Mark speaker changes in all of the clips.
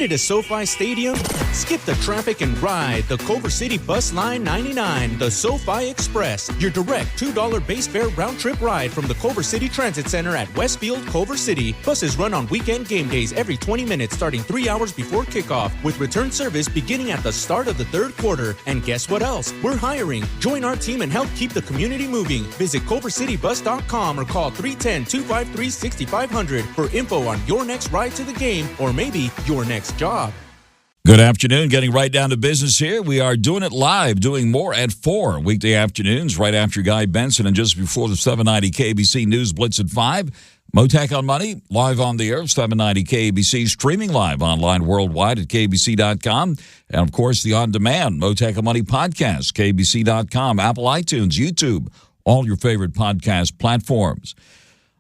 Speaker 1: Headed to SoFi Stadium? Skip the traffic and ride the Culver City Bus Line 99, the SoFi Express, your direct $2 base fare round-trip ride from the Culver City Transit Center at Westfield, Culver City. Buses run on weekend game days every 20 minutes starting 3 hours before kickoff, with return service beginning at the start of the third quarter. And guess what else? We're hiring. Join our team and help keep the community moving. Visit culvercitybus.com or call 310-253-6500 for info on your next ride to the game or maybe your next job.
Speaker 2: Good afternoon. Getting right down to business here. We are doing it live, doing more at 4 weekday afternoons, right after Guy Benson and just before the 790 KBC News Blitz at 5. Mottek On Money, live on the air, 790 KBC, streaming live online worldwide at kbc.com. And, of course, the on-demand Mottek On Money podcast, kbc.com, Apple iTunes, YouTube, all your favorite podcast platforms.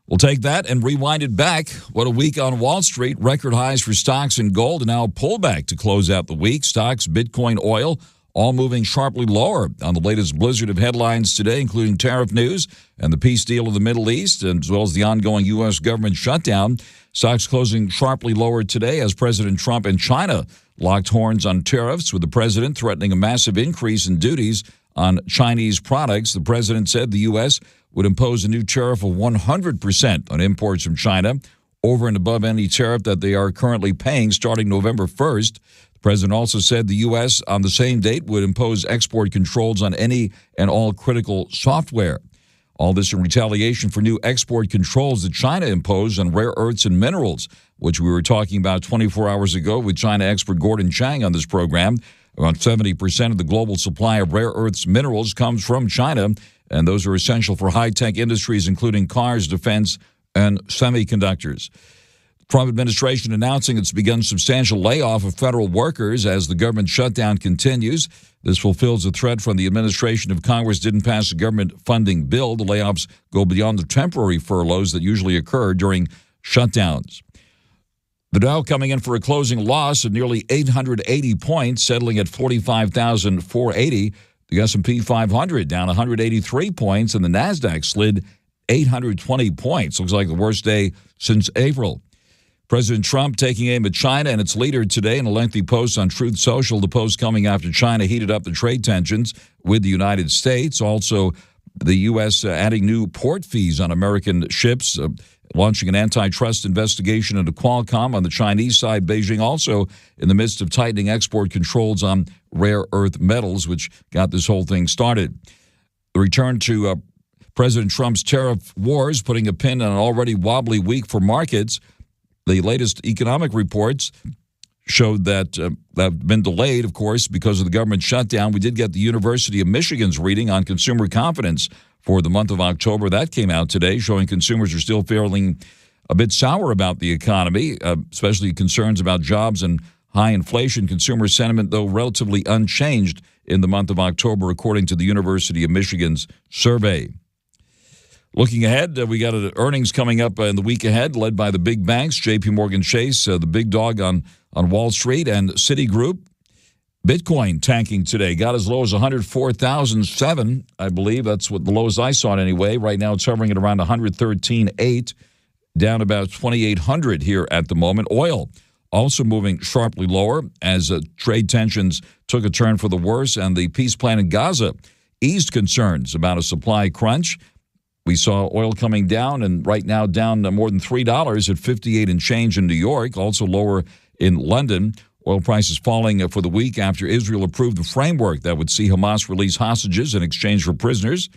Speaker 2: We'll take that and rewind it back. What a week on Wall Street. Record highs for stocks and gold, and now a pullback to close out the week. Stocks, Bitcoin, oil, all moving sharply lower on the latest blizzard of headlines today, including tariff news and the peace deal of the Middle East, as well as the ongoing U.S. government shutdown. Stocks closing sharply lower today as President Trump and China locked horns on tariffs, with the president threatening a massive increase in duties on Chinese products. The president said the U.S. would impose a new tariff of 100% on imports from China, over and above any tariff that they are currently paying starting November 1st. The president also said the U.S. on the same date would impose export controls on any and all critical software. All this in retaliation for new export controls that China imposed on rare earths and minerals, which we were talking about 24 hours ago with China expert Gordon Chang on this program. Around 70% of the global supply of rare earths minerals comes from China, and those are essential for high-tech industries, including cars, defense, and semiconductors. The Trump administration announcing it's begun substantial layoff of federal workers as the government shutdown continues. This fulfills a threat from the administration if Congress didn't pass a government funding bill. The layoffs go beyond the temporary furloughs that usually occur during shutdowns. The Dow coming in for a closing loss of nearly 880 points, settling at 45,480. The S&P 500 down 183 points, and the NASDAQ slid 820 points. Looks like the worst day since April. President Trump taking aim at China and its leader today in a lengthy post on Truth Social. The post coming after China heated up the trade tensions with the United States. Also, the U.S. Adding new port fees on American ships, launching an antitrust investigation into Qualcomm on the Chinese side. Beijing also in the midst of tightening export controls on rare earth metals, which got this whole thing started. The return to President Trump's tariff wars, putting a pin on an already wobbly week for markets. The latest economic reports showed that have been delayed, of course, because of the government shutdown. We did get the University of Michigan's reading on consumer confidence for the month of October. That came out today, showing consumers are still feeling a bit sour about the economy, especially concerns about jobs and high inflation. Consumer sentiment, though, relatively unchanged in the month of October, according to the University of Michigan's survey. Looking ahead, we got earnings coming up in the week ahead, led by the big banks, J.P. Morgan Chase, the big dog on Wall Street, and Citigroup. Bitcoin tanking today, got as low as 104,007, I believe. That's what the lowest I saw it anyway. Right now it's hovering at around 113.8, down about 2,800 here at the moment. Oil also moving sharply lower as trade tensions took a turn for the worse, and the peace plan in Gaza eased concerns about a supply crunch. We saw oil coming down, and right now down more than $3 at 58 and change in New York, also lower in London. Oil prices falling for the week after Israel approved the framework that would see Hamas release hostages in exchange for prisoners.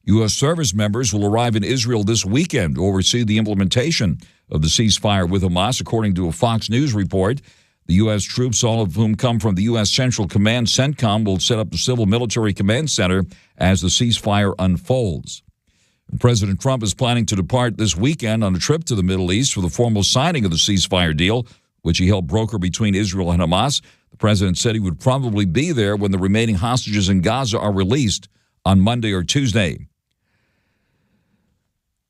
Speaker 2: U.S. service members will arrive in Israel this weekend to oversee the implementation of the ceasefire with Hamas, according to a Fox News report. The U.S. troops, all of whom come from the U.S. Central Command, CENTCOM, will set up the Civil Military Command Center as the ceasefire unfolds. President Trump is planning to depart this weekend on a trip to the Middle East for the formal signing of the ceasefire deal, which he helped broker between Israel and Hamas. The president said he would probably be there when the remaining hostages in Gaza are released on Monday or Tuesday.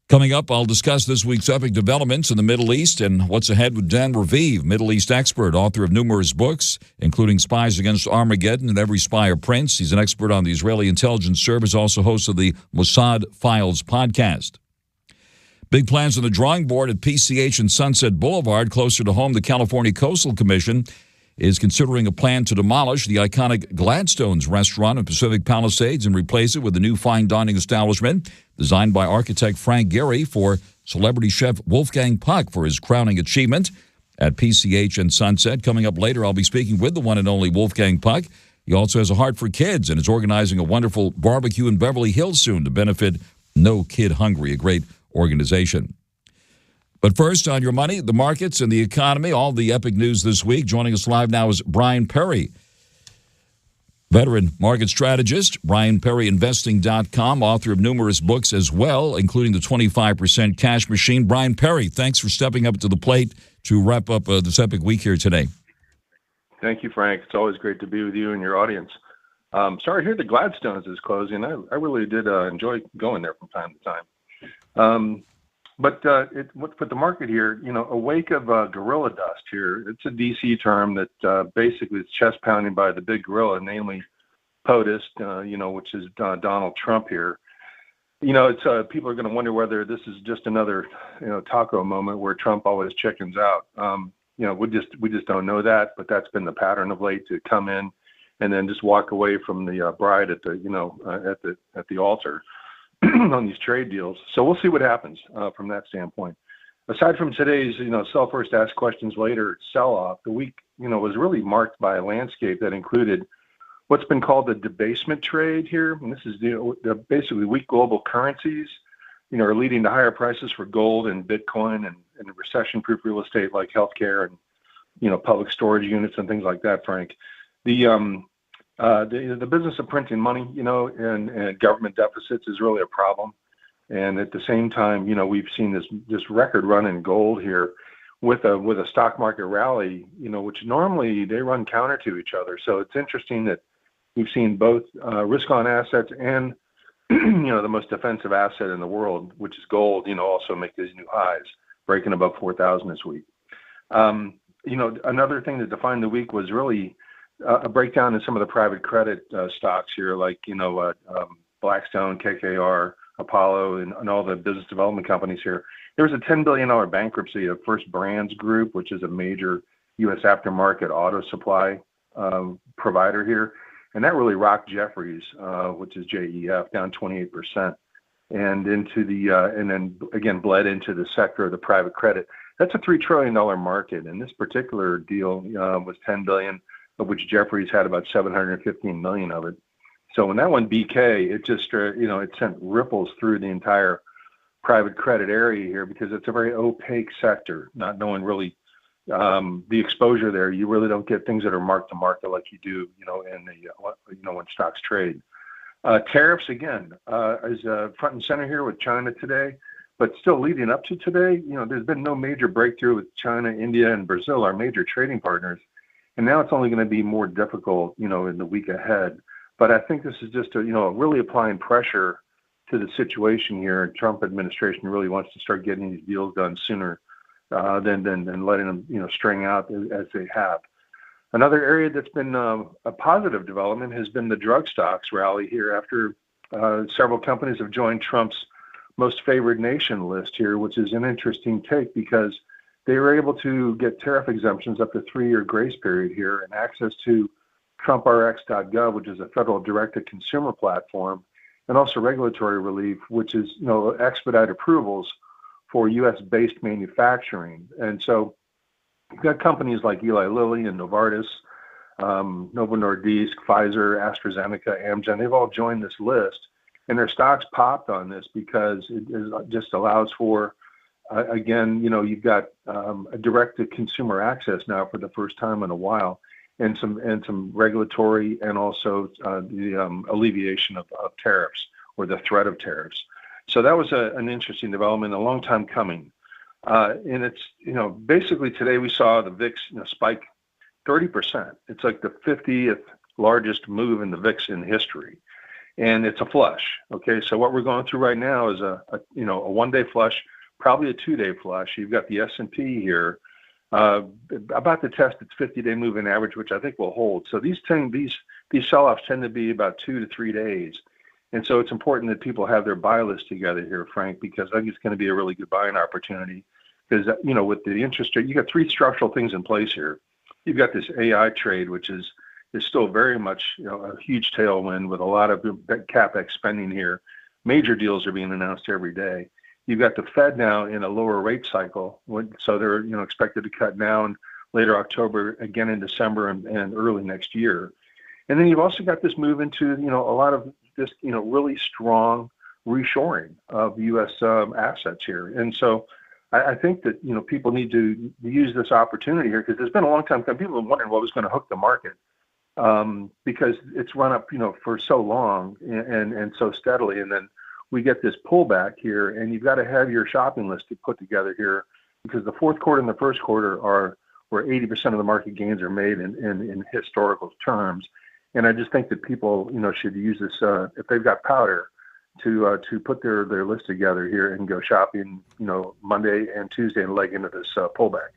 Speaker 2: Coming up, I'll discuss this week's epic developments in the Middle East and what's ahead with Dan Raviv, Middle East expert, author of numerous books, including Spies Against Armageddon and Every Spy a Prince. He's an expert on the Israeli intelligence service, also host of the Mossad Files podcast. Big plans on the drawing board at PCH and Sunset Boulevard, closer to home. The California Coastal Commission is considering a plan to demolish the iconic Gladstone's restaurant in Pacific Palisades and replace it with a new fine dining establishment designed by architect Frank Gehry for celebrity chef Wolfgang Puck for his crowning achievement at PCH and Sunset. Coming up later, I'll be speaking with the one and only Wolfgang Puck. He also has a heart for kids and is organizing a wonderful barbecue in Beverly Hills soon to benefit No Kid Hungry, a great organization. But first, on your money, the markets and the economy, all the epic news this week. Joining us live now is Brian Perry, veteran market strategist, BrianPerryInvesting.com, author of numerous books as well, including the 25% Cash Machine. Brian Perry, thanks for stepping up to the plate to wrap up this epic week here today.
Speaker 3: Thank you, Frank. It's always great to be with you and your audience. Sorry to hear the Gladstone's is closing. I really did enjoy going there from time to time. But for the market here, a wake of gorilla dust here. It's a DC term that basically is chest pounding by the big gorilla, namely POTUS, which is Donald Trump here. It's people are going to wonder whether this is just another, taco moment where Trump always chickens out. We just don't know that, but that's been the pattern of late, to come in and then just walk away from the bride at the altar on these trade deals. So we'll see what happens from that standpoint. Aside from today's, sell first, ask questions later sell-off, the week, was really marked by a landscape that included what's been called the debasement trade here. And this is basically weak global currencies, are leading to higher prices for gold and Bitcoin and recession-proof real estate like healthcare and, public storage units and things like that, Frank. The business of printing money, and government deficits is really a problem. And at the same time, we've seen this record run in gold here with a stock market rally, which normally they run counter to each other. So it's interesting that we've seen both risk on assets and, the most defensive asset in the world, which is gold, also make these new highs, breaking above 4,000 this week. Another thing that defined the week was really a breakdown in some of the private credit stocks here, like, Blackstone, KKR, Apollo, and all the business development companies here. There was a $10 billion bankruptcy of First Brands Group, which is a major U.S. aftermarket auto supply provider here. And that really rocked Jefferies, which is JEF, down 28%. And and then again, bled into the sector of the private credit. That's a $3 trillion market. And this particular deal was $10 billion, of which Jefferies had about 715 million of it. So when that one BK, it just, it sent ripples through the entire private credit area here, because it's a very opaque sector, not knowing really the exposure there. You really don't get things that are mark to market like you do, when stocks trade. Tariffs, again, is front and center here with China today, but still leading up to today, there's been no major breakthrough with China, India, and Brazil, our major trading partners. And now it's only going to be more difficult, in the week ahead. But I think this is just really applying pressure to the situation here. Trump administration really wants to start getting these deals done sooner than letting them, string out as they have. Another area that's been a positive development has been the drug stocks rally here after several companies have joined Trump's most favored nation list here, which is an interesting take because they were able to get tariff exemptions up to 3-year grace period here and access to TrumpRx.gov, which is a federal direct-to-consumer platform, and also regulatory relief, which is expedite approvals for U.S.-based manufacturing. And so you've got companies like Eli Lilly and Novartis, Novo Nordisk, Pfizer, AstraZeneca, Amgen. They've all joined this list, and their stocks popped on this because it just allows for again, you've got a direct-to-consumer access now for the first time in a while, and some regulatory and also the alleviation of tariffs or the threat of tariffs. So that was an interesting development, a long time coming. And it's basically today we saw the VIX spike 30%. It's like the 50th largest move in the VIX in history, and it's a flush. Okay, so what we're going through right now is a one-day flush. Probably a 2-day flush. You've got the S&P here about to test its 50-day moving average, which I think will hold. So these sell-offs tend to be about 2 to 3 days, And so it's important that people have their buy list together here, Frank, because I think it's going to be a really good buying opportunity. Because, with the interest rate, you got three structural things in place here. You've got this AI trade, which is still very much, a huge tailwind with a lot of CapEx spending here. Major deals are being announced every day. You've got the Fed now in a lower rate cycle, so they're expected to cut down later October, again in December, and early next year. And then you've also got this move into a lot of this really strong reshoring of U.S. Assets here. And so I think that people need to use this opportunity here, because there's been a long time people have been wondering what was going to hook the market, because it's run up for so long and so steadily, and then we get this pullback here, and you've got to have your shopping list to put together here, because the fourth quarter and the first quarter are where 80% of the market gains are made in historical terms. And I just think that people, should use this, if they've got powder, to put their list together here and go shopping, Monday and Tuesday and leg into this pullback.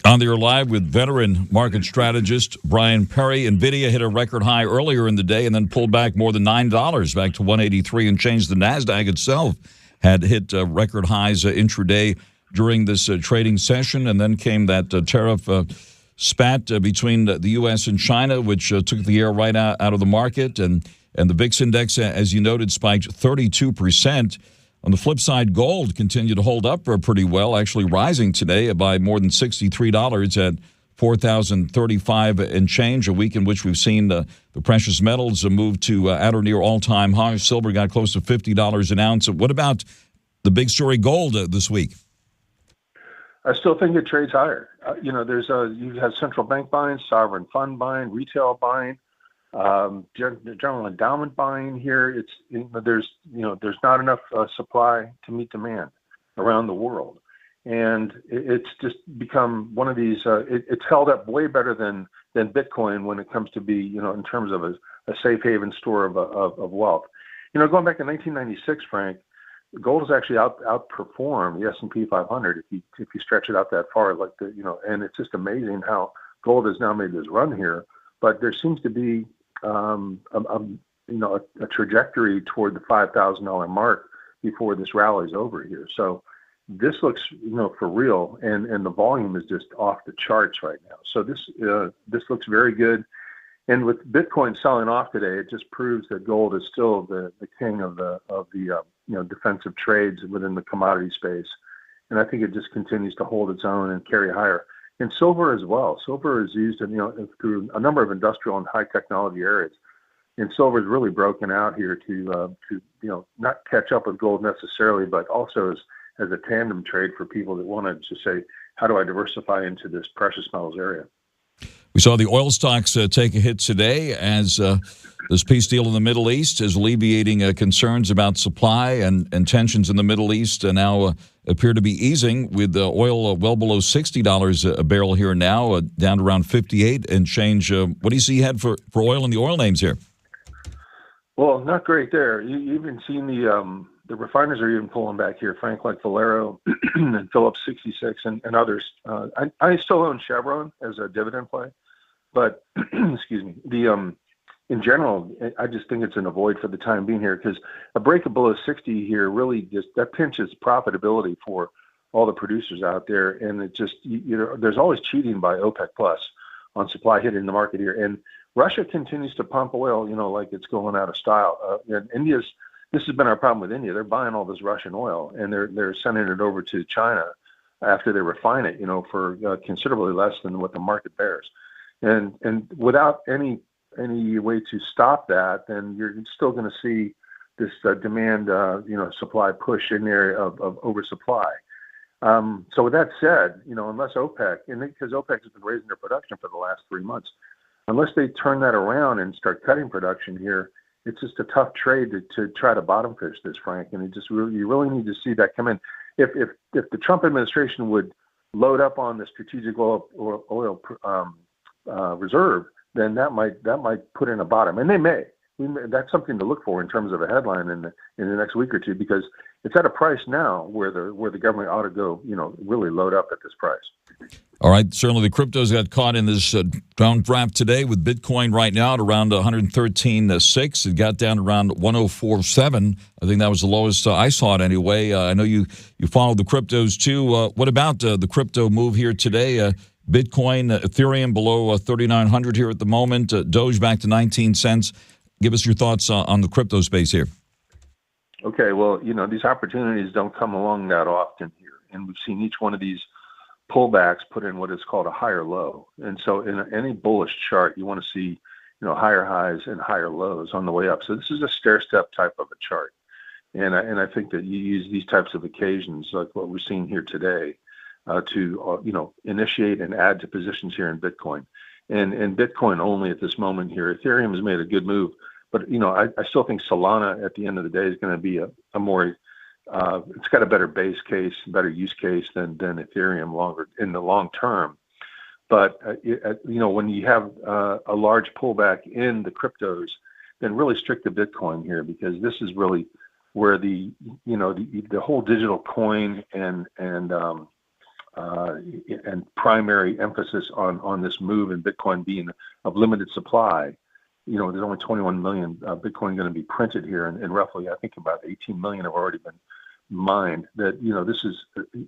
Speaker 2: On the air live with veteran market strategist Brian Perry. NVIDIA hit a record high earlier in the day and then pulled back more than $9, back to 183 and changed. The NASDAQ itself had hit record highs intraday during this trading session. And then came that tariff spat between the U.S. and China, which took the air right out of the market. And the VIX index, as you noted, spiked 32%. On the flip side, gold continued to hold up pretty well, actually rising today by more than $63 at $4,035 and change, a week in which we've seen the precious metals move to at or near all-time highs. Silver got close to $50 an ounce. What about the big story gold this week?
Speaker 3: I still think it trades higher. You have central bank buying, sovereign fund buying, retail buying, general endowment buying here. There's not enough supply to meet demand around the world, and it's just become one of these. It's held up way better than Bitcoin when it comes to be in terms of a safe haven store of wealth. Going back to 1996, Frank, gold has actually outperformed the S&P 500 if you stretch it out that far, and it's just amazing how gold has now made this run here. But there seems to be a trajectory toward the $5,000 mark before this rally is over here. So this looks for real, and the volume is just off the charts right now. So this looks very good. And with Bitcoin selling off today, it just proves that gold is still the king of the defensive trades within the commodity space. And I think it just continues to hold its own and carry higher. And silver as well. Silver is used through a number of industrial and high technology areas. And silver is really broken out here to not catch up with gold necessarily, but also as a tandem trade for people that want to just say, how do I diversify into this precious metals area?
Speaker 2: We saw the oil stocks take a hit today as this peace deal in the Middle East is alleviating concerns about supply, and tensions in the Middle East now appear to be easing, with oil well below $60 a barrel here now, down to around 58 and change. What do you see ahead for oil and the oil names here?
Speaker 3: Well, not great there. You even seen the refiners are even pulling back here, Frank, like Valero and Phillips 66 and others. I still own Chevron as a dividend play, but excuse me, in general, I just think it's an avoid for the time being here, because a break of below 60 here really just that pinches profitability for all the producers out there, and it just there's always cheating by OPEC Plus on supply hitting the market here, and Russia continues to pump oil, like it's going out of style. And this has been our problem with India. They're buying all this Russian oil, and they're sending it over to China after they refine it, for considerably less than what the market bears, and without any way to stop that, then you're still going to see this demand, supply push in there of oversupply. So with that said, unless OPEC, and because OPEC has been raising their production for the last 3 months, unless they turn that around and start cutting production here, it's just a tough trade to try to bottom fish this, Frank. And you really need to see that come in. If the Trump administration would load up on the strategic oil reserve, then that might put in a bottom, and they may. that's something to look for in terms of a headline in the next week or two, because it's at a price now where the government ought to go, really load up at this price.
Speaker 2: All right. Certainly the cryptos got caught in this downdraft today with Bitcoin right now at around 113.6. It got down around 104.7. I think that was the lowest I saw it anyway. I know you followed the cryptos too. What about the crypto move here today? Bitcoin, Ethereum below 3,900 here at the moment. Doge back to 19 cents. Give us your thoughts on the crypto space here.
Speaker 3: Okay. Well, these opportunities don't come along that often here. And we've seen each one of these pullbacks put in what is called a higher low. And so in any bullish chart, you want to see, higher highs and higher lows on the way up. So this is a stair-step type of a chart. And I think that you use these types of occasions, like what we're seeing here today, to, initiate and add to positions here in Bitcoin. And Bitcoin only at this moment here. Ethereum has made a good move. But, I still think Solana at the end of the day is going to be a more it's got a better base case, better use case than Ethereum longer in the long term. But when you have a large pullback in the cryptos, then really stick to Bitcoin here, because this is really where the whole digital coin and primary emphasis on this move in Bitcoin being of limited supply. There's only 21 million Bitcoin going to be printed here, and roughly I think about 18 million have already been mined. That this is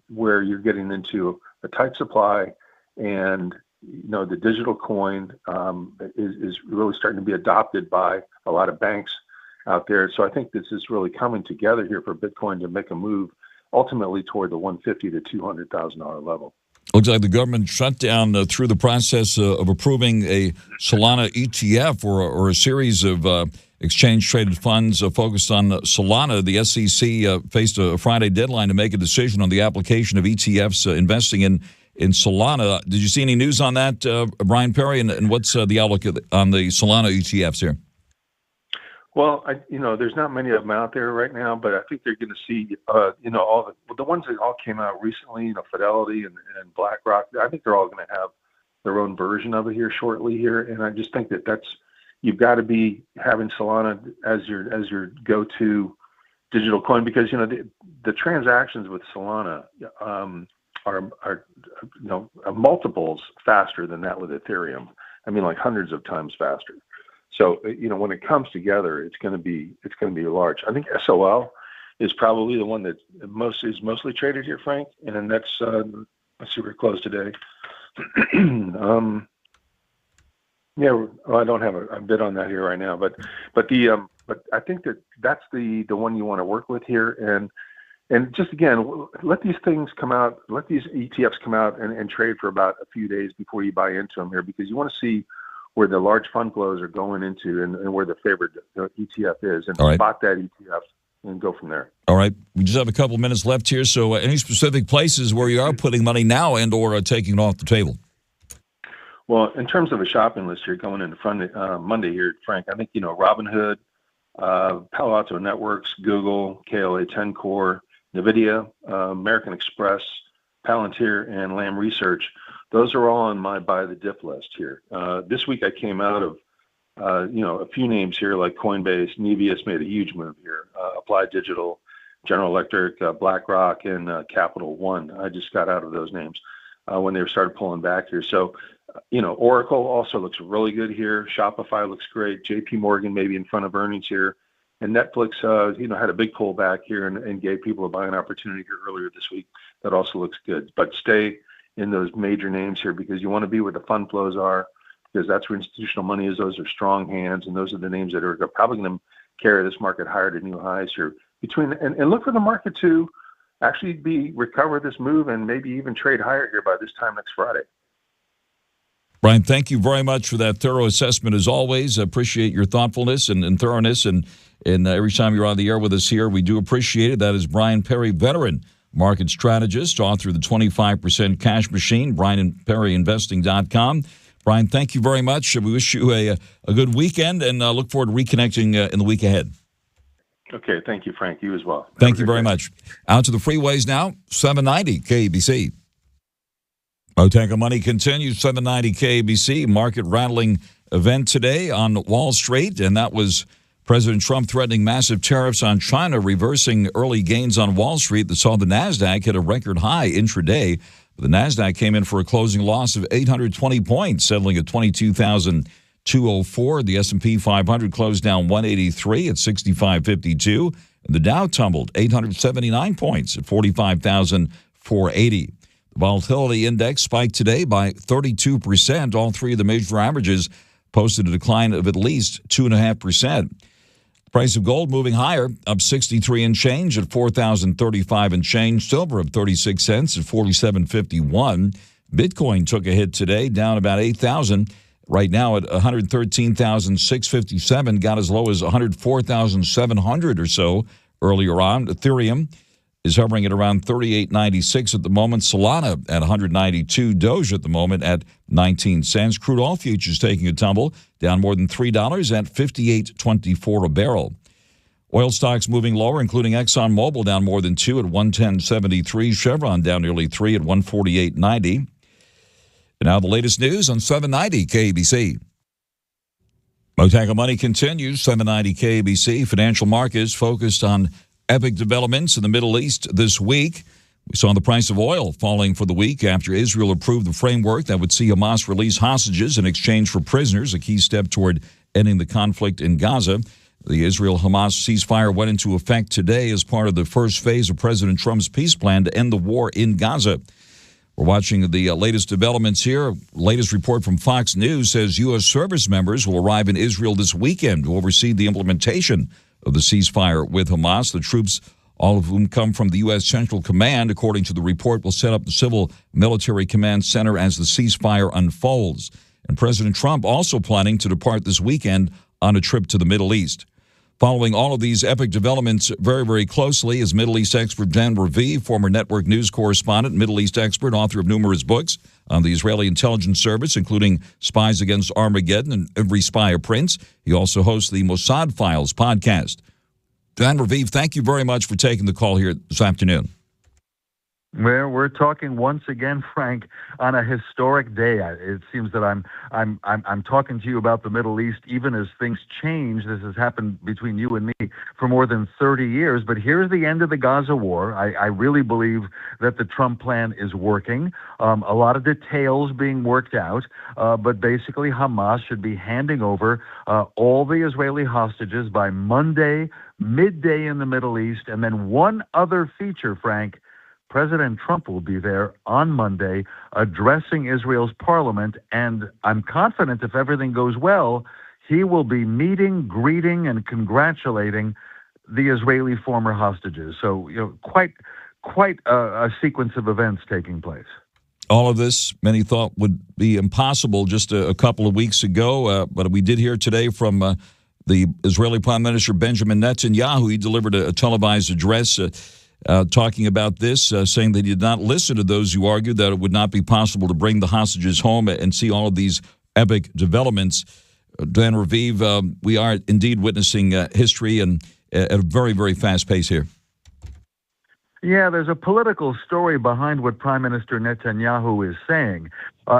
Speaker 3: where you're getting into a tight supply, and the digital coin is really starting to be adopted by a lot of banks out there. So I think this is really coming together here for Bitcoin to make a move ultimately toward the $150,000 to $200,000 level.
Speaker 2: Looks like the government shut down through the process of approving a Solana ETF or a series of exchange-traded funds focused on Solana. The SEC faced a Friday deadline to make a decision on the application of ETFs investing in Solana. Did you see any news on that, Brian Perry? And what's the outlook on the Solana ETFs here?
Speaker 3: Well, there's not many of them out there right now, but I think they're going to see, all the ones that all came out recently, Fidelity and BlackRock. I think they're all going to have their own version of it here shortly here, and I just think that you've got to be having Solana as your go-to digital coin, because the transactions with Solana are multiples faster than that with Ethereum. I mean, like hundreds of times faster. So, when it comes together, it's going to be large. I think SOL is probably the one that is mostly traded here, Frank, and that's let's see, we're closed today. I don't have a bid on that here right now, but I think that's the one you want to work with here, and just again, let these things come out, let these ETFs come out and trade for about a few days before you buy into them here, because you want to see where the large fund flows are going into and where the favored ETF is, and spot that ETF and go from there. All
Speaker 2: right. We just have a couple of minutes left here. So any specific places where you are putting money now and or taking it off the table?
Speaker 3: Well, in terms of a shopping list here going into Monday here, Frank, I think, Robinhood, Palo Alto Networks, Google, KLA 10 Core, NVIDIA, American Express, Palantir, and Lam Research. Those are all on my buy the dip list here. This week I came out of, a few names here like Coinbase, Nebius made a huge move here. Applied Digital, General Electric, BlackRock, and Capital One. I just got out of those names when they started pulling back here. So, Oracle also looks really good here. Shopify looks great. JP Morgan maybe in front of earnings here. And Netflix, had a big pullback here and gave people a buying opportunity here earlier this week. That also looks good. But stay in those major names here, because you want to be where the fund flows are, because that's where institutional money is. Those are strong hands, and those are the names that are probably going to carry this market higher to new highs here. And look for the market to actually recover this move and maybe even trade higher here by this time next Friday.
Speaker 2: Brian, thank you very much for that thorough assessment as always. I appreciate your thoughtfulness and thoroughness, and every time you're on the air with us here, we do appreciate it. That is Brian Perry, veteran market strategist, author of the 25% Cash Machine, BrianPerryInvesting.com. Brian, thank you very much. We wish you a good weekend, and look forward to reconnecting in the week ahead.
Speaker 3: Okay, thank you, Frank. You as well.
Speaker 2: Thank you very much. Out to the freeways now, 790 KBC. Mottek On Money continues, 790 KBC. Market rattling event today on Wall Street, and that was President Trump threatening massive tariffs on China, reversing early gains on Wall Street that saw the Nasdaq hit a record high intraday. The Nasdaq came in for a closing loss of 820 points, settling at 22,204. The S&P 500 closed down 183 at 6552, and the Dow tumbled 879 points at 45,480. The volatility index spiked today by 32%. All three of the major averages posted a decline of at least 2.5%. Price of gold moving higher, up 63 and change at $4,035 and change. Silver up 36 cents at $47.51. Bitcoin took a hit today, down about 8,000. Right now at 113,657, got as low as 104,700 or so earlier on. Ethereum is hovering at around 38.96 at the moment. Solana at 192. Doge at the moment at 19 cents. Crude oil futures taking a tumble, down more than $3 at 58.24 a barrel. Oil stocks moving lower, including ExxonMobil down more than 2 at 110.73. Chevron down nearly 3 at 148.90. And now the latest news on 790 KBC. Mottek On Money continues. 790 KBC. Financial markets focused on epic developments in the Middle East this week. We saw the price of oil falling for the week after Israel approved the framework that would see Hamas release hostages in exchange for prisoners, a key step toward ending the conflict in Gaza. The Israel-Hamas ceasefire went into effect today as part of the first phase of President Trump's peace plan to end the war in Gaza. We're watching the latest developments here. Latest report from Fox News says U.S. service members will arrive in Israel this weekend to oversee the implementation of the ceasefire with Hamas. The troops, all of whom come from the U.S. Central Command, according to the report, will set up the Civil Military Command Center as the ceasefire unfolds. And President Trump also planning to depart this weekend on a trip to the Middle East. Following all of these epic developments very, very closely is Middle East expert Dan Raviv, former network news correspondent, Middle East expert, author of numerous books on the Israeli intelligence service, including Spies Against Armageddon and Every Spy a Prince. He also hosts the Mossad Files podcast. Dan Raviv, thank you very much for taking the call here this afternoon.
Speaker 4: Well, we're talking once again, Frank, on a historic day. It seems that I'm talking to you about the Middle East, even as things change. This has happened between you and me for more than 30 years. But here's the end of the Gaza war. I really believe that the Trump plan is working. A lot of details being worked out, but basically Hamas should be handing over all the Israeli hostages by Monday, midday in the Middle East, and then one other feature, Frank. President Trump will be there on Monday addressing Israel's parliament, and I'm confident if everything goes well, he will be meeting, greeting, and congratulating the Israeli former hostages. So, quite a sequence of events taking place.
Speaker 2: All of this, many thought would be impossible just a couple of weeks ago, but we did hear today from the Israeli Prime Minister Benjamin Netanyahu. He delivered a televised address talking about this, saying that he did not listen to those who argued that it would not be possible to bring the hostages home and see all of these epic developments. Dan Raviv, we are indeed witnessing history and at a very, very fast pace here.
Speaker 4: Yeah, there's a political story behind what Prime Minister Netanyahu is saying.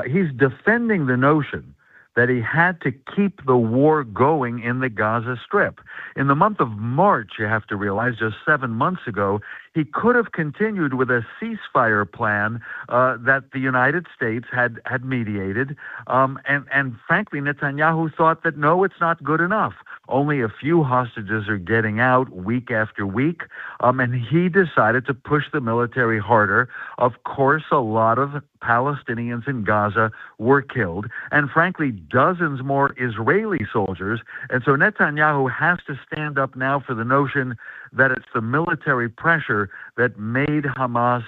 Speaker 4: He's defending the notion that he had to keep the war going in the Gaza Strip. In the month of March, you have to realize, just 7 months ago, he could have continued with a ceasefire plan that the United States had mediated. And frankly, Netanyahu thought that, no, it's not good enough. Only a few hostages are getting out week after week. And he decided to push the military harder. Of course, a lot of Palestinians in Gaza were killed, and frankly, dozens more Israeli soldiers. And so Netanyahu has to stand up now for the notion that it's the military pressure that made Hamas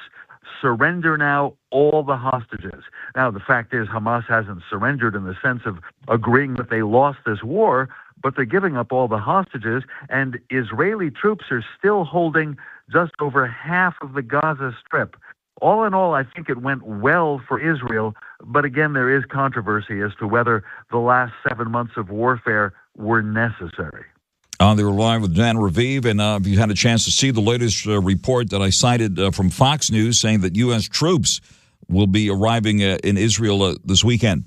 Speaker 4: surrender now all the hostages. Now, the fact is Hamas hasn't surrendered in the sense of agreeing that they lost this war, but they're giving up all the hostages, and Israeli troops are still holding just over half of the Gaza Strip. All in all, I think it went well for Israel, but again, there is controversy as to whether the last 7 months of warfare were necessary.
Speaker 2: They were live with Dan Raviv, and if you had a chance to see the latest report that I cited from Fox News saying that U.S. troops will be arriving in Israel this weekend.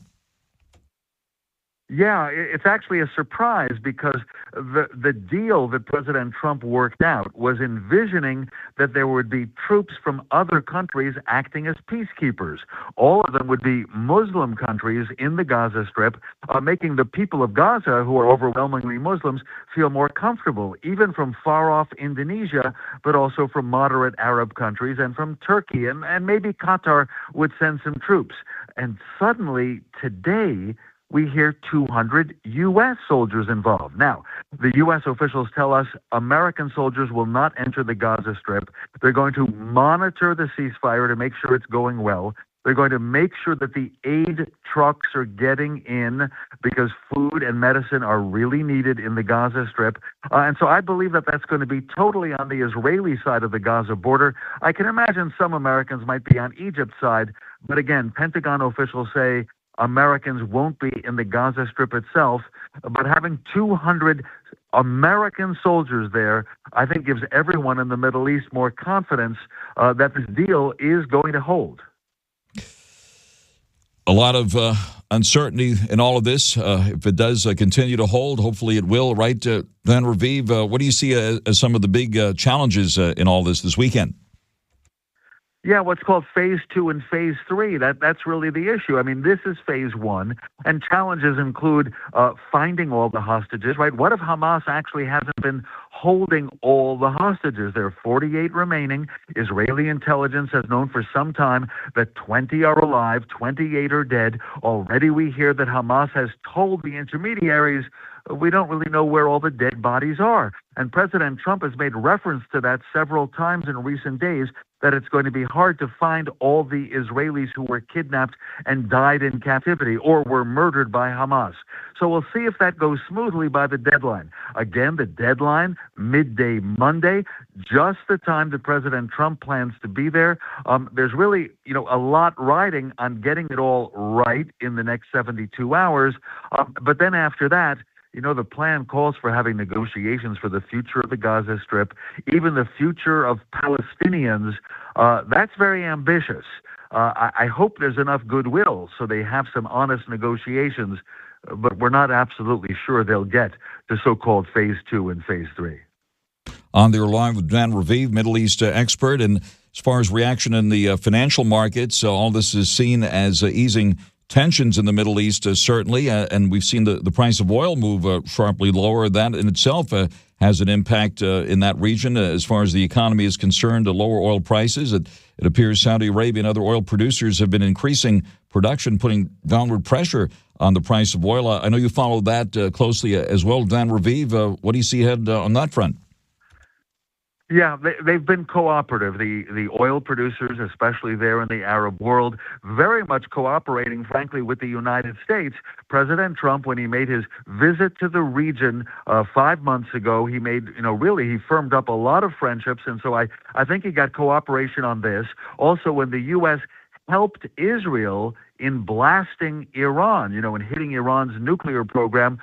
Speaker 4: Yeah, it's actually a surprise because the deal that President Trump worked out was envisioning that there would be troops from other countries acting as peacekeepers. All of them would be Muslim countries in the Gaza Strip, making the people of Gaza, who are overwhelmingly Muslims, feel more comfortable, even from far-off Indonesia, but also from moderate Arab countries and from Turkey, and maybe Qatar would send some troops. And suddenly, today, we hear 200 U.S. soldiers involved. Now, the U.S. officials tell us American soldiers will not enter the Gaza Strip. They're going to monitor the ceasefire to make sure it's going well. They're going to make sure that the aid trucks are getting in because food and medicine are really needed in the Gaza Strip. And so I believe that that's going to be totally on the Israeli side of the Gaza border. I can imagine some Americans might be on Egypt's side. But again, Pentagon officials say Americans won't be in the Gaza Strip itself, but having 200 American soldiers there, I think gives everyone in the Middle East more confidence that this deal is going to hold.
Speaker 2: A lot of uncertainty in all of this. If it does continue to hold, hopefully it will, right? Van Raviv, what do you see as some of the big challenges in all this weekend?
Speaker 4: Yeah, what's called phase 2 and phase 3. That's really the issue. I mean, this is phase 1, and challenges include finding all the hostages, right? What if Hamas actually hasn't been holding all the hostages? There are 48 remaining. Israeli intelligence has known for some time that 20 are alive, 28 are dead. Already we hear that Hamas has told the intermediaries, we don't really know where all the dead bodies are. And President Trump has made reference to that several times in recent days, that it's going to be hard to find all the Israelis who were kidnapped and died in captivity or were murdered by Hamas. So we'll see if that goes smoothly by the deadline. Again, the deadline, midday Monday, just the time that President Trump plans to be there. There's really, a lot riding on getting it all right in the next 72 hours. But then after that, the plan calls for having negotiations for the future of the Gaza Strip, even the future of Palestinians. That's very ambitious. I hope there's enough goodwill so they have some honest negotiations, but we're not absolutely sure they'll get to so-called phase 2 and phase 3.
Speaker 2: On the line with Dan Raviv, Middle East expert, and as far as reaction in the financial markets, all this is seen as easing tensions in the Middle East, certainly, and we've seen the price of oil move sharply lower. That in itself has an impact in that region as far as the economy is concerned. Lower oil prices. It appears Saudi Arabia and other oil producers have been increasing production, putting downward pressure on the price of oil. I know you follow that closely as well. Dan Raviv, what do you see ahead on that front?
Speaker 4: Yeah, they've been cooperative. The oil producers, especially there in the Arab world, very much cooperating, frankly, with the United States. President Trump, when he made his visit to the region 5 months ago, he made, he firmed up a lot of friendships. And so I think he got cooperation on this. Also, when the U.S. helped Israel in blasting Iran, in hitting Iran's nuclear program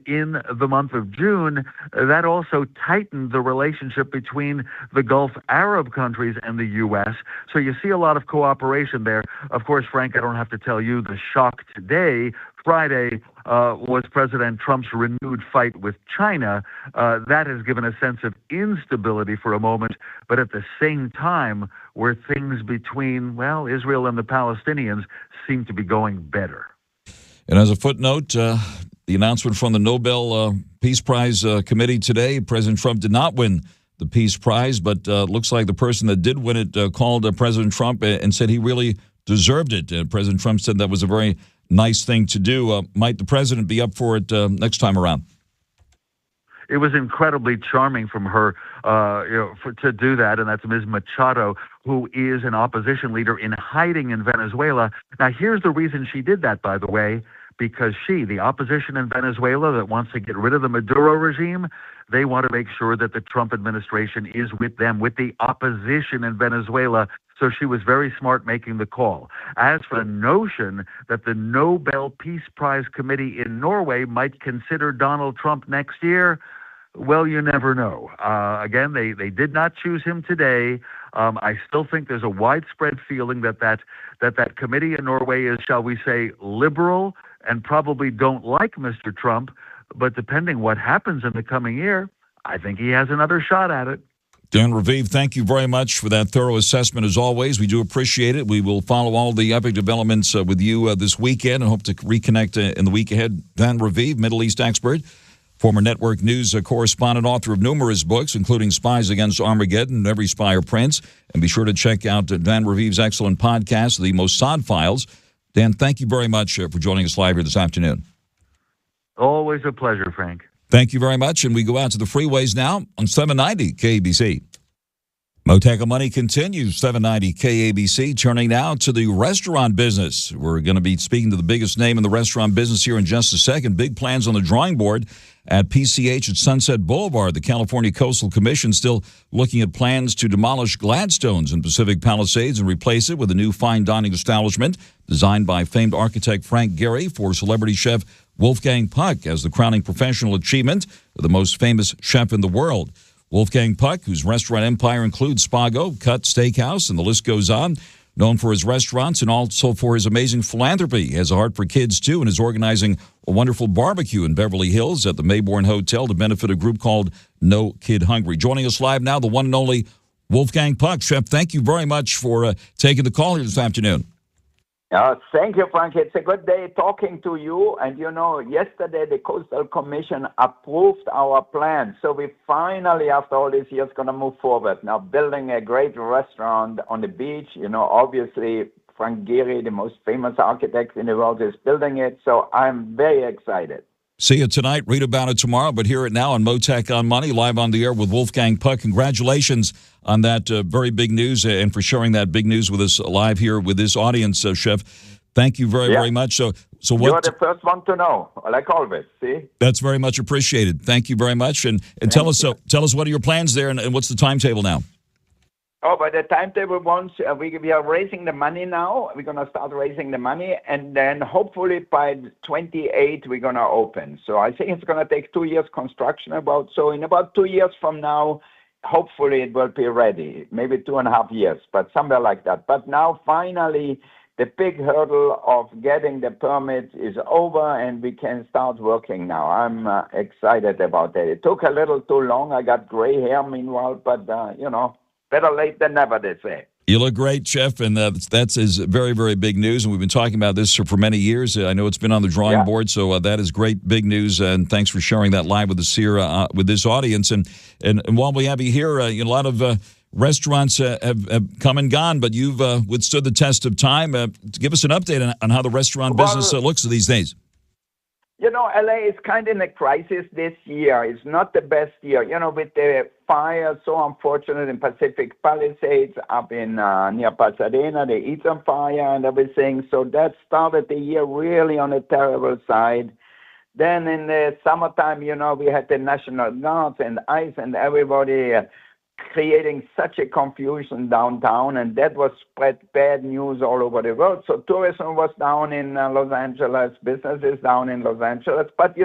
Speaker 4: in the month of June, that also tightened the relationship between the Gulf Arab countries and the U.S. So you see a lot of cooperation there. Of course, Frank, I don't have to tell you the shock today, Friday, was President Trump's renewed fight with China. That has given a sense of instability for a moment, but at the same time, where things between, Israel and the Palestinians seem to be going better.
Speaker 2: And as a footnote, the announcement from the Nobel Peace Prize Committee today, President Trump did not win the Peace Prize, but looks like the person that did win it called President Trump and said he really deserved it. President Trump said that was a very nice thing to do. Might the president be up for it next time around?
Speaker 4: It was incredibly charming from her, to do that, and that's Ms. Machado, who is an opposition leader in hiding in Venezuela. Now, here's the reason she did that, by the way, because the opposition in Venezuela that wants to get rid of the Maduro regime, they want to make sure that the Trump administration is with them, with the opposition in Venezuela. So she was very smart making the call. As for the notion that the Nobel Peace Prize Committee in Norway might consider Donald Trump next year, well, you never know. Again, they did not choose him today. I still think there's a widespread feeling that committee in Norway is, shall we say, liberal. and probably don't like Mr. Trump, but depending what happens in the coming year, I think he has another shot at it.
Speaker 2: Dan Raviv, thank you very much for that thorough assessment as always. We do appreciate it. We will follow all the epic developments with you this weekend and hope to reconnect in the week ahead. Dan Raviv, Middle East expert, former network news correspondent, author of numerous books, including Spies Against Armageddon, Every Spy or Prince. And be sure to check out Dan Raviv's excellent podcast, The Mossad Files. Dan, thank you very much for joining us live here this afternoon.
Speaker 4: Always a pleasure, Frank.
Speaker 2: Thank you very much, and we go out to the freeways now on 790 KABC. Mottek On Money continues, 790 KABC, turning now to the restaurant business. We're going to be speaking to the biggest name in the restaurant business here in just a second. Big plans on the drawing board at PCH at Sunset Boulevard. The California Coastal Commission still looking at plans to demolish Gladstone's in Pacific Palisades and replace it with a new fine dining establishment designed by famed architect Frank Gehry for celebrity chef Wolfgang Puck as the crowning professional achievement of the most famous chef in the world. Wolfgang Puck, whose restaurant empire includes Spago, Cut Steakhouse, and the list goes on, known for his restaurants and also for his amazing philanthropy. He has a heart for kids, too, and is organizing a wonderful barbecue in Beverly Hills at the Mayborn Hotel to benefit a group called No Kid Hungry. Joining us live now, the one and only Wolfgang Puck. Chef, thank you very much for taking the call here this afternoon.
Speaker 5: Thank you, Frank. It's a good day talking to you. And, yesterday the Coastal Commission approved our plan. So we finally, after all these years, going to move forward. Now, building a great restaurant on the beach. Obviously, Frank Gehry, the most famous architect in the world, is building it. So I'm very excited.
Speaker 2: See it tonight, read about it tomorrow, but hear it now on Mottek On Money, live on the air with Wolfgang Puck. Congratulations on that very big news and for sharing that big news with us live here with this audience, Chef. Thank you very much. So what?
Speaker 5: You're the first one to know, like always, see?
Speaker 2: That's very much appreciated. Thank you very much. And tell us what are your plans there and what's the timetable now?
Speaker 5: Oh, by the timetable, once we are raising the money now. We're going to start raising the money, and then hopefully by 28 we're going to open. So I think it's going to take 2 years construction So in about 2 years from now, hopefully it will be ready. Maybe 2.5 years, but somewhere like that. But now finally the big hurdle of getting the permit is over, and we can start working now. I'm excited about that. It took a little too long. I got gray hair meanwhile, but better late than never, they say.
Speaker 2: You look great, Chef, and that's very, very big news. And we've been talking about this for many years. I know it's been on the drawing board, so that is great, big news. And thanks for sharing that live with us here with this audience. And while we have you here, a lot of restaurants have come and gone, but you've withstood the test of time. Give us an update on how the restaurant business looks these days.
Speaker 5: LA is kind of in a crisis this year. It's not the best year. With the fire, so unfortunate in Pacific Palisades, up in near Pasadena, the Eaton fire and everything. So that started the year really on a terrible side. Then in the summertime, we had the National Guards and ICE and everybody creating such a confusion downtown, and that was spread bad news all over the world. So tourism was down in Los Angeles, businesses down in Los Angeles, but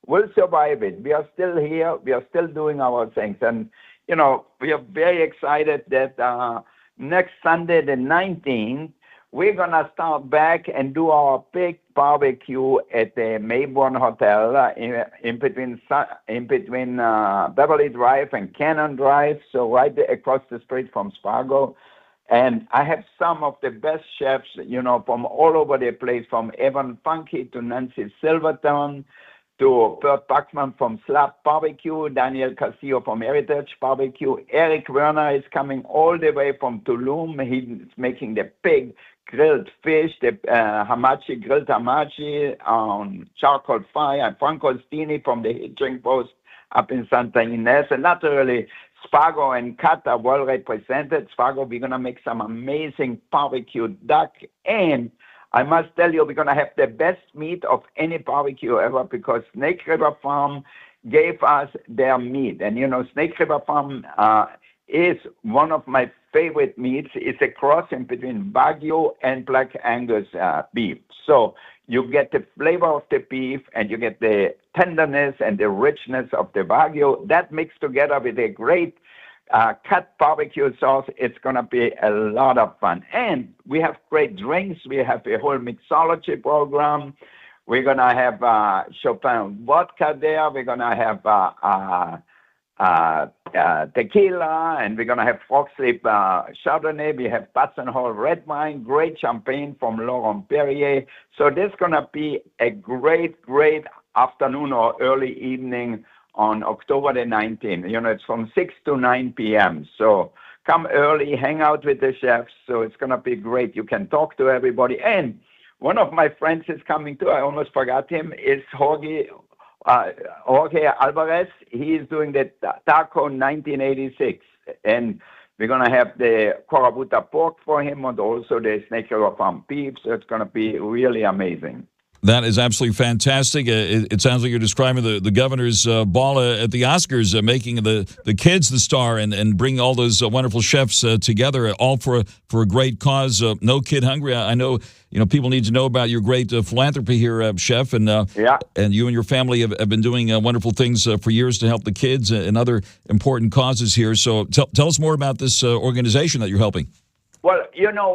Speaker 5: we'll survive it. We are still here, we are still doing our things, and we are very excited that next Sunday the 19th we're gonna start back and do our big barbecue at the Mayborn Hotel in between Beverly Drive and Cannon Drive, so right across the street from Spago. And I have some of the best chefs, from all over the place, from Evan Funky to Nancy Silverton to Bert Bachman from Slab Barbecue, Daniel Castillo from Heritage Barbecue. Eric Werner is coming all the way from Tulum. He's making the big grilled fish, the grilled hamachi on charcoal fire, and Franco Stini from the Hitching Post up in Santa Ynez. And naturally, Spago and Cut are well represented. Spago, we're going to make some amazing barbecue duck. And I must tell you, we're going to have the best meat of any barbecue ever, because Snake River Farm gave us their meat. And, Snake River Farm is one of my favorite meats. It's a cross in between Wagyu and Black Angus beef. So you get the flavor of the beef and you get the tenderness and the richness of the Wagyu. That mixed together with a great cut barbecue sauce, it's going to be a lot of fun. And we have great drinks. We have a whole mixology program. We're going to have Chopin vodka there. We're going to have tequila, and we're going to have Frog Sleep Chardonnay. We have Batson Hall red wine, great champagne from Laurent Perrier. So this is going to be a great, great afternoon or early evening on October the 19th. It's from 6 to 9 p.m. So come early, hang out with the chefs. So it's going to be great. You can talk to everybody. And one of my friends is coming too. I almost forgot him. Is Jorge Alvarez. He is doing the Taco 1986. And we're going to have the Corabuta pork for him and also the Snake River Farm beef. So it's going to be really amazing.
Speaker 2: That is absolutely fantastic. It sounds like you're describing the governor's ball at the Oscars, making the kids the star and bringing all those wonderful chefs together, all for a great cause. No Kid Hungry. I know people need to know about your great philanthropy here, Chef, and you and your family have been doing wonderful things for years to help the kids and other important causes here. So tell us more about this organization that you're helping.
Speaker 5: Well,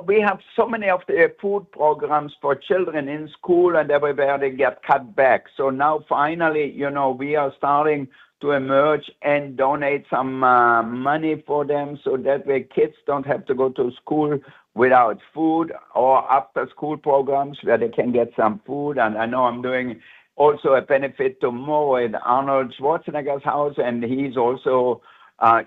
Speaker 5: we have so many of the food programs for children in school and everywhere they get cut back. So now finally, we are starting to emerge and donate some money for them so that way kids don't have to go to school without food, or after school programs where they can get some food. And I know I'm doing also a benefit tomorrow at Arnold Schwarzenegger's house, and he's also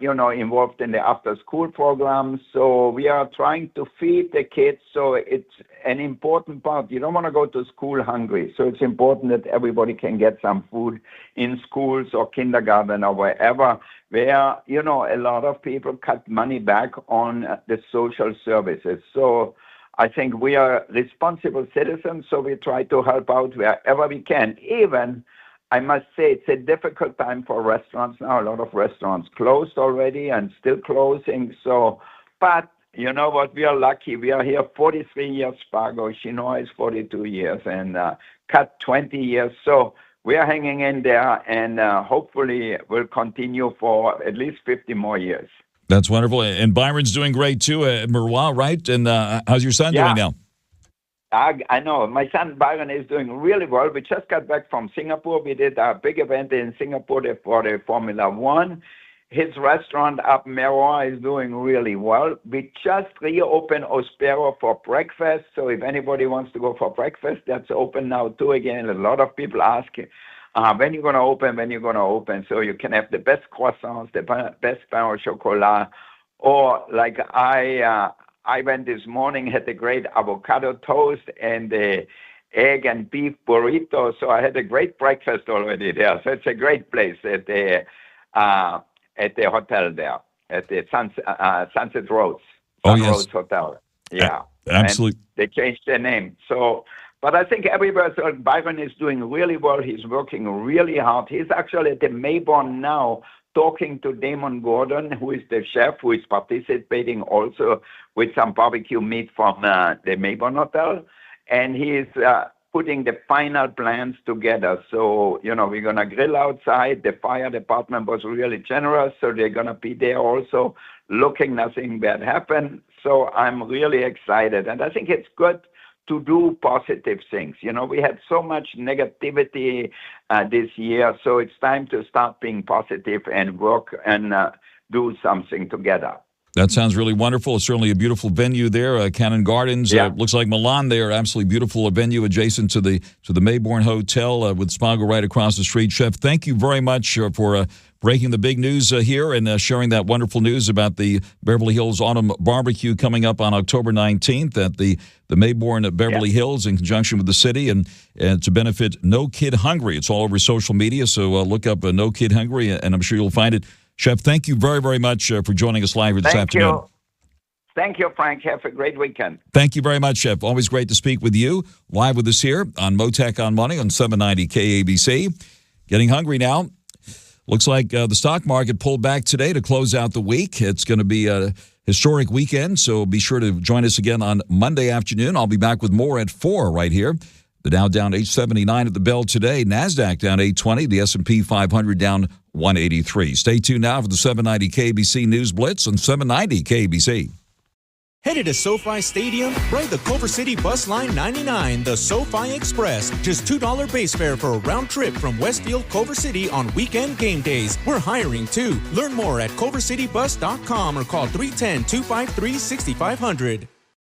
Speaker 5: involved in the after-school program. So we are trying to feed the kids. So it's an important part. You don't want to go to school hungry. So it's important that everybody can get some food in schools or kindergarten or wherever, where, a lot of people cut money back on the social services. So I think we are responsible citizens, so we try to help out wherever we can. Even, I must say, it's a difficult time for restaurants now. A lot of restaurants closed already and still closing. So, but you know what? We are lucky. We are here 43 years, Spargo. Chinois is 42 years, and Cut 20 years. So we are hanging in there, and hopefully we'll continue for at least 50 more years.
Speaker 2: That's wonderful. And Byron's doing great, too, at Merwa, right? And how's your son doing now?
Speaker 5: I know. My son Byron is doing really well. We just got back from Singapore. We did a big event in Singapore for the Formula One. His restaurant up Merwa is doing really well. We just reopened Ospero for breakfast. So if anybody wants to go for breakfast, that's open now too again. A lot of people ask, when you going to open, when you going to open. So you can have the best croissants, the best pain au chocolat, or like I went this morning, had a great avocado toast and the egg and beef burrito. So I had a great breakfast already there. So it's a great place at the hotel there, at the Sunset Roads. Rose Hotel. Yeah.
Speaker 2: Absolutely.
Speaker 5: And they changed their name. So, but I think everywhere, so Byron is doing really well. He's working really hard. He's actually at the Mayborn now, talking to Damon Gordon, who is the chef, who is participating also with some barbecue meat from the Mayborn Hotel. And he is putting the final plans together. So, we're going to grill outside. The fire department was really generous, so they're going to be there also looking, nothing bad happen. So I'm really excited. And I think it's good to do positive things. We had so much negativity this year, so it's time to start being positive and work and do something together.
Speaker 2: That sounds really wonderful. It's certainly a beautiful venue there, Cannon Gardens. Looks like Milan there, absolutely beautiful venue adjacent to the Mayborn Hotel with Spago right across the street. Chef, thank you very much for breaking the big news here and sharing that wonderful news about the Beverly Hills Autumn Barbecue coming up on October 19th at the Mayborn at Beverly Hills in conjunction with the city and to benefit No Kid Hungry. It's all over social media, so look up No Kid Hungry, and I'm sure you'll find it. Chef, thank you very, very much for joining us live here this afternoon.
Speaker 5: Thank you, Frank. Have a great weekend.
Speaker 2: Thank you very much, Chef. Always great to speak with you. Live with us here on Mottek On Money on 790 KABC. Getting hungry now. Looks like the stock market pulled back today to close out the week. It's going to be a historic weekend, so be sure to join us again on Monday afternoon. I'll be back with more at 4 right here. The Dow down 879 at the bell today. NASDAQ down 820. The S&P 500 down 183. Stay tuned now for the 790 KBC News Blitz on 790 KBC.
Speaker 1: Headed to SoFi Stadium? Ride the Culver City Bus Line 99, the SoFi Express. Just $2 base fare for a round trip from Westfield Culver City on weekend game days. We're hiring too. Learn more at culvercitybus.com or call 310-253-6500.